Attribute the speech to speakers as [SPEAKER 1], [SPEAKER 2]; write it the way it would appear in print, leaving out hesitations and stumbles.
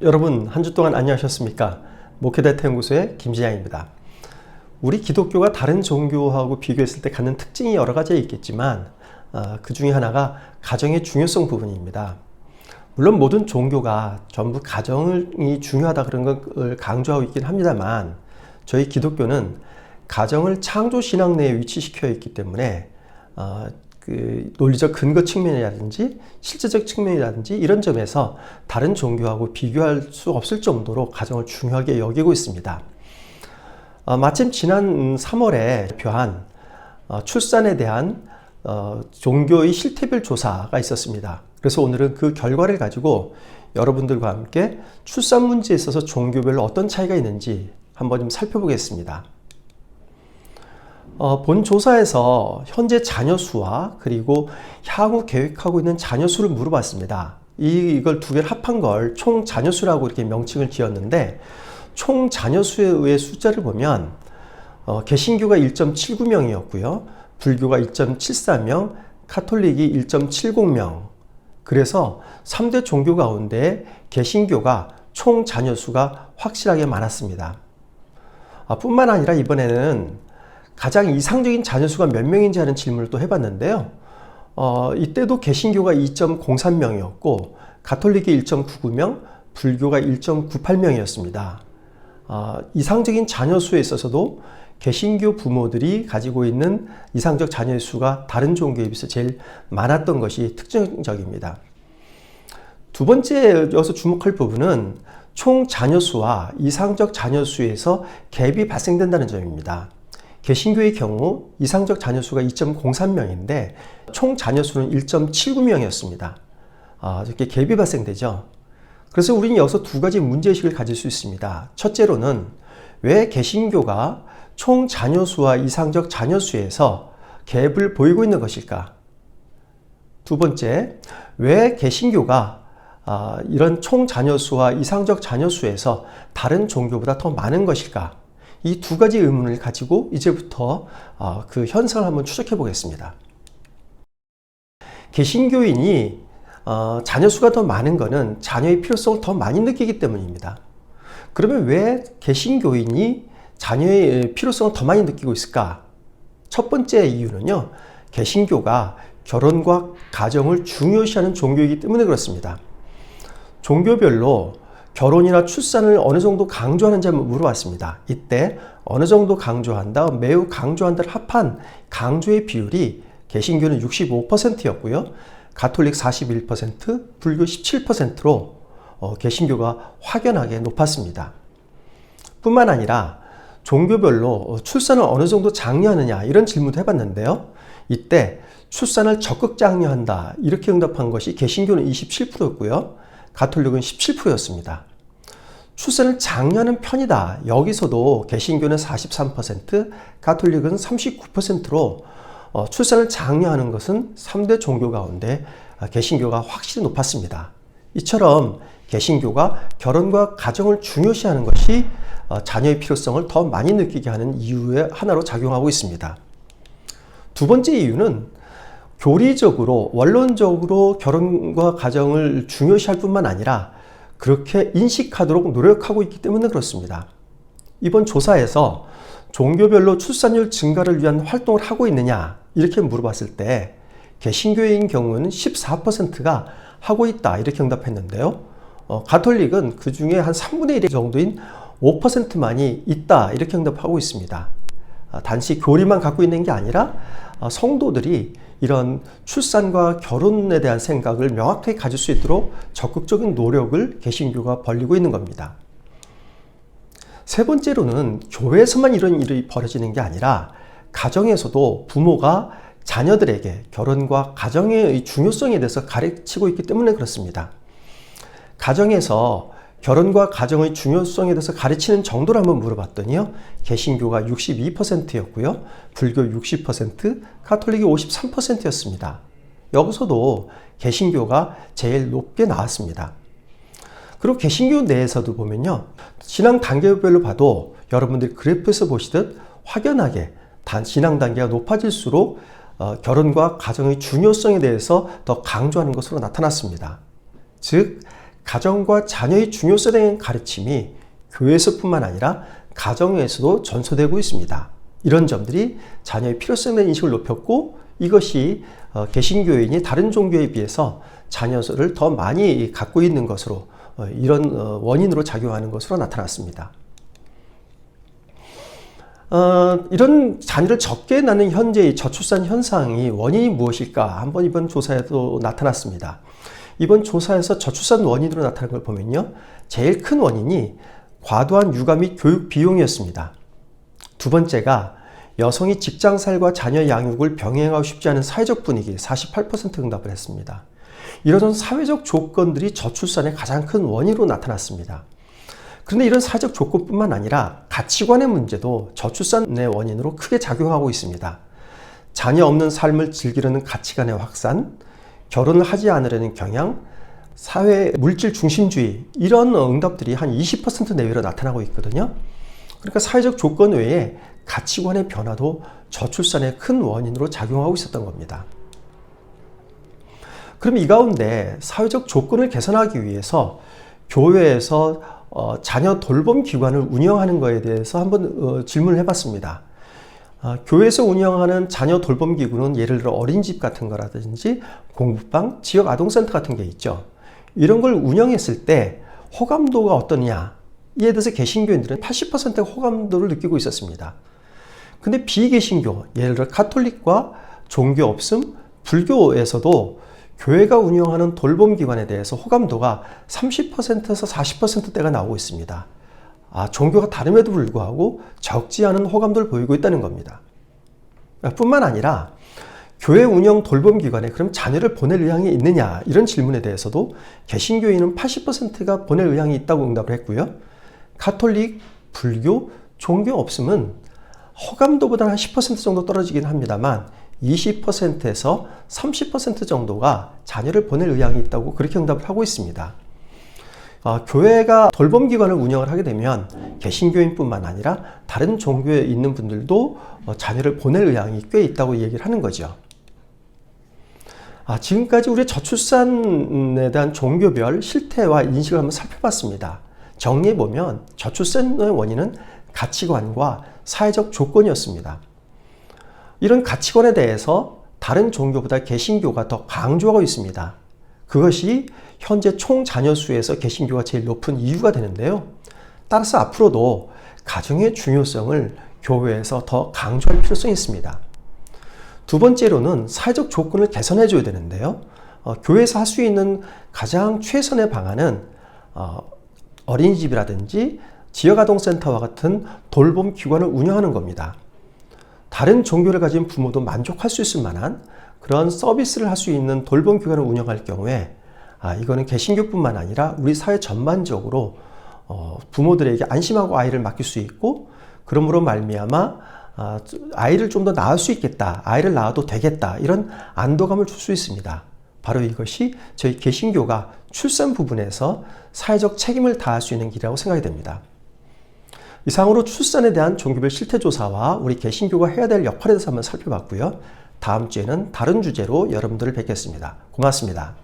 [SPEAKER 1] 여러분 한 주 동안 안녕하셨습니까? 목회대타 연구소의 김진양입니다. 우리 기독교가 다른 종교하고 비교했을 때 갖는 특징이 여러 가지 있겠지만 그 중에 하나가 가정의 중요성 부분입니다. 물론 모든 종교가 전부 가정이 중요하다 그런 걸 강조하고 있긴 합니다만 저희 기독교는 가정을 창조신앙 내에 위치시켜 있기 때문에 그 논리적 근거 측면이라든지 실제적 측면이라든지 이런 점에서 다른 종교하고 비교할 수 없을 정도로 가정을 중요하게 여기고 있습니다. 마침 지난 3월에 발표한 출산에 대한 종교의 실태별 조사가 있었습니다. 그래서 오늘은 그 결과를 가지고 여러분들과 함께 출산 문제에 있어서 종교별로 어떤 차이가 있는지 한번 좀 살펴보겠습니다. 본 조사에서 현재 자녀 수와 그리고 향후 계획하고 있는 자녀 수를 물어봤습니다. 이걸 두 개를 합한 걸 총 자녀 수라고 이렇게 명칭을 지었는데 총 자녀 수의 숫자를 보면 개신교가 1.79명이었고요. 불교가 1.74명, 카톨릭이 1.70명. 그래서 3대 종교 가운데 개신교가 총 자녀 수가 확실하게 많았습니다. 뿐만 아니라 이번에는 가장 이상적인 자녀 수가 몇 명인지 하는 질문을 또 해봤는데요. 이때도 개신교가 2.03명이었고 가톨릭이 1.99명, 불교가 1.98명이었습니다. 이상적인 자녀 수에 있어서도 개신교 부모들이 가지고 있는 이상적 자녀의 수가 다른 종교에 비해서 제일 많았던 것이 특징적입니다. 두 번째 여기서 주목할 부분은 총 자녀 수와 이상적 자녀 수에서 갭이 발생된다는 점입니다. 개신교의 경우 이상적 자녀 수가 2.03명인데 총 자녀 수는 1.79명이었습니다. 이렇게 갭이 발생되죠. 그래서 우리는 여기서 두 가지 문제의식을 가질 수 있습니다. 첫째로는 왜 개신교가 총 자녀 수와 이상적 자녀 수에서 갭을 보이고 있는 것일까? 두 번째, 왜 개신교가 이런 총 자녀 수와 이상적 자녀 수에서 다른 종교보다 더 많은 것일까? 이 두 가지 의문을 가지고 이제부터 그 현상을 한번 추적해 보겠습니다. 개신교인이 자녀 수가 더 많은 것은 자녀의 필요성을 더 많이 느끼기 때문입니다. 그러면 왜 개신교인이 자녀의 필요성을 더 많이 느끼고 있을까? 첫 번째 이유는요, 개신교가 결혼과 가정을 중요시하는 종교이기 때문에 그렇습니다. 종교별로 결혼이나 출산을 어느 정도 강조하는지 한번 물어봤습니다. 이때 어느 정도 강조한다, 매우 강조한다를 합한 강조의 비율이 개신교는 65%였고요. 가톨릭 41%, 불교 17%로 개신교가 확연하게 높았습니다. 뿐만 아니라 종교별로 출산을 어느 정도 장려하느냐 이런 질문도 해봤는데요. 이때 출산을 적극 장려한다 이렇게 응답한 것이 개신교는 27%였고요. 가톨릭은 17%였습니다. 출산을 장려하는 편이다. 여기서도 개신교는 43%, 가톨릭은 39%로 출산을 장려하는 것은 3대 종교 가운데 개신교가 확실히 높았습니다. 이처럼 개신교가 결혼과 가정을 중요시하는 것이 자녀의 필요성을 더 많이 느끼게 하는 이유의 하나로 작용하고 있습니다. 두 번째 이유는 교리적으로 원론적으로 결혼과 가정을 중요시할 뿐만 아니라 그렇게 인식하도록 노력하고 있기 때문에 그렇습니다. 이번 조사에서 종교별로 출산율 증가를 위한 활동을 하고 있느냐 이렇게 물어봤을 때 개신교인 경우는 14%가 하고 있다 이렇게 응답했는데요. 가톨릭은 그 중에 한 3분의 1 정도인 5%만이 있다 이렇게 응답하고 있습니다. 단지 교리만 갖고 있는 게 아니라 성도들이 이런 출산과 결혼에 대한 생각을 명확하게 가질 수 있도록 적극적인 노력을 개신교가 벌이고 있는 겁니다. 세 번째로는 교회에서만 이런 일이 벌어지는 게 아니라 가정에서도 부모가 자녀들에게 결혼과 가정의 중요성에 대해서 가르치고 있기 때문에 그렇습니다. 가정에서 결혼과 가정의 중요성에 대해서 가르치는 정도를 한번 물어봤더니요. 개신교가 62%였고요. 불교 60%, 가톨릭이 53%였습니다. 여기서도 개신교가 제일 높게 나왔습니다. 그리고 개신교 내에서도 보면요. 신앙 단계별로 봐도 여러분들이 그래프에서 보시듯 확연하게 신앙 단계가 높아질수록 결혼과 가정의 중요성에 대해서 더 강조하는 것으로 나타났습니다. 즉 가정과 자녀의 중요성에 대한 가르침이 교회에서뿐만 아니라 가정에서도 전수되고 있습니다. 이런 점들이 자녀의 필요성에 대한 인식을 높였고, 이것이 개신교인이 다른 종교에 비해서 자녀를 더 많이 갖고 있는 것으로, 이런 원인으로 작용하는 것으로 나타났습니다. 이런 자녀를 적게 낳는 현재의 저출산 현상이 원인이 무엇일까? 한번 이번 조사에도 나타났습니다. 이번 조사에서 저출산 원인으로 나타난 걸 보면요, 제일 큰 원인이 과도한 육아 및 교육 비용이었습니다. 두 번째가 여성이 직장생활과 자녀 양육을 병행하고 싶지 않은 사회적 분위기, 48% 응답을 했습니다. 이런 사회적 조건들이 저출산의 가장 큰 원인으로 나타났습니다. 그런데 이런 사회적 조건뿐만 아니라 가치관의 문제도 저출산의 원인으로 크게 작용하고 있습니다. 자녀 없는 삶을 즐기려는 가치관의 확산, 결혼을 하지 않으려는 경향, 사회 물질 중심주의, 이런 응답들이 한 20% 내외로 나타나고 있거든요. 그러니까 사회적 조건 외에 가치관의 변화도 저출산의 큰 원인으로 작용하고 있었던 겁니다. 그럼 이 가운데 사회적 조건을 개선하기 위해서 교회에서 자녀 돌봄 기관을 운영하는 것에 대해서 한번 질문을 해봤습니다. 교회에서 운영하는 자녀 돌봄 기구는 예를 들어 어린이집 같은 거라든지 공부방, 지역 아동센터 같은 게 있죠. 이런 걸 운영했을 때 호감도가 어떠냐에 대해서 개신교인들은 80%의 호감도를 느끼고 있었습니다. 근데 비개신교, 예를 들어 가톨릭과 종교 없음, 불교에서도 교회가 운영하는 돌봄기관에 대해서 호감도가 30%에서 40%대가 나오고 있습니다. 종교가 다름에도 불구하고 적지 않은 호감도를 보이고 있다는 겁니다. 뿐만 아니라 교회 운영 돌봄기관에 그럼 자녀를 보낼 의향이 있느냐, 이런 질문에 대해서도 개신교인은 80%가 보낼 의향이 있다고 응답을 했고요. 가톨릭, 불교, 종교 없음은 호감도보다 한 10% 정도 떨어지긴 합니다만 20%에서 30% 정도가 자녀를 보낼 의향이 있다고 그렇게 응답을 하고 있습니다. 교회가 돌봄기관을 운영을 하게 되면 개신교인뿐만 아니라 다른 종교에 있는 분들도 자녀를 보낼 의향이 꽤 있다고 얘기를 하는 거죠. 지금까지 우리 저출산에 대한 종교별 실태와 인식을 한번 살펴봤습니다. 정리해보면 저출산의 원인은 가치관과 사회적 조건이었습니다. 이런 가치관에 대해서 다른 종교보다 개신교가 더 강조하고 있습니다. 그것이 현재 총 자녀 수에서 개신교가 제일 높은 이유가 되는데요. 따라서 앞으로도 가정의 중요성을 교회에서 더 강조할 필요성이 있습니다. 두 번째로는 사회적 조건을 개선해 줘야 되는데요. 교회에서 할 수 있는 가장 최선의 방안은 어린이집이라든지 지역아동센터와 같은 돌봄 기관을 운영하는 겁니다. 다른 종교를 가진 부모도 만족할 수 있을 만한 그런 서비스를 할 수 있는 돌봄 기관을 운영할 경우에 이거는 개신교뿐만 아니라 우리 사회 전반적으로 부모들에게 안심하고 아이를 맡길 수 있고, 그러므로 말미암아 아이를 좀 더 낳을 수 있겠다, 아이를 낳아도 되겠다, 이런 안도감을 줄 수 있습니다. 바로 이것이 저희 개신교가 출산 부분에서 사회적 책임을 다할 수 있는 길이라고 생각이 됩니다. 이상으로 출산에 대한 종교별 실태조사와 우리 개신교가 해야 될 역할에 대해서 한번 살펴봤고요. 다음 주에는 다른 주제로 여러분들을 뵙겠습니다. 고맙습니다.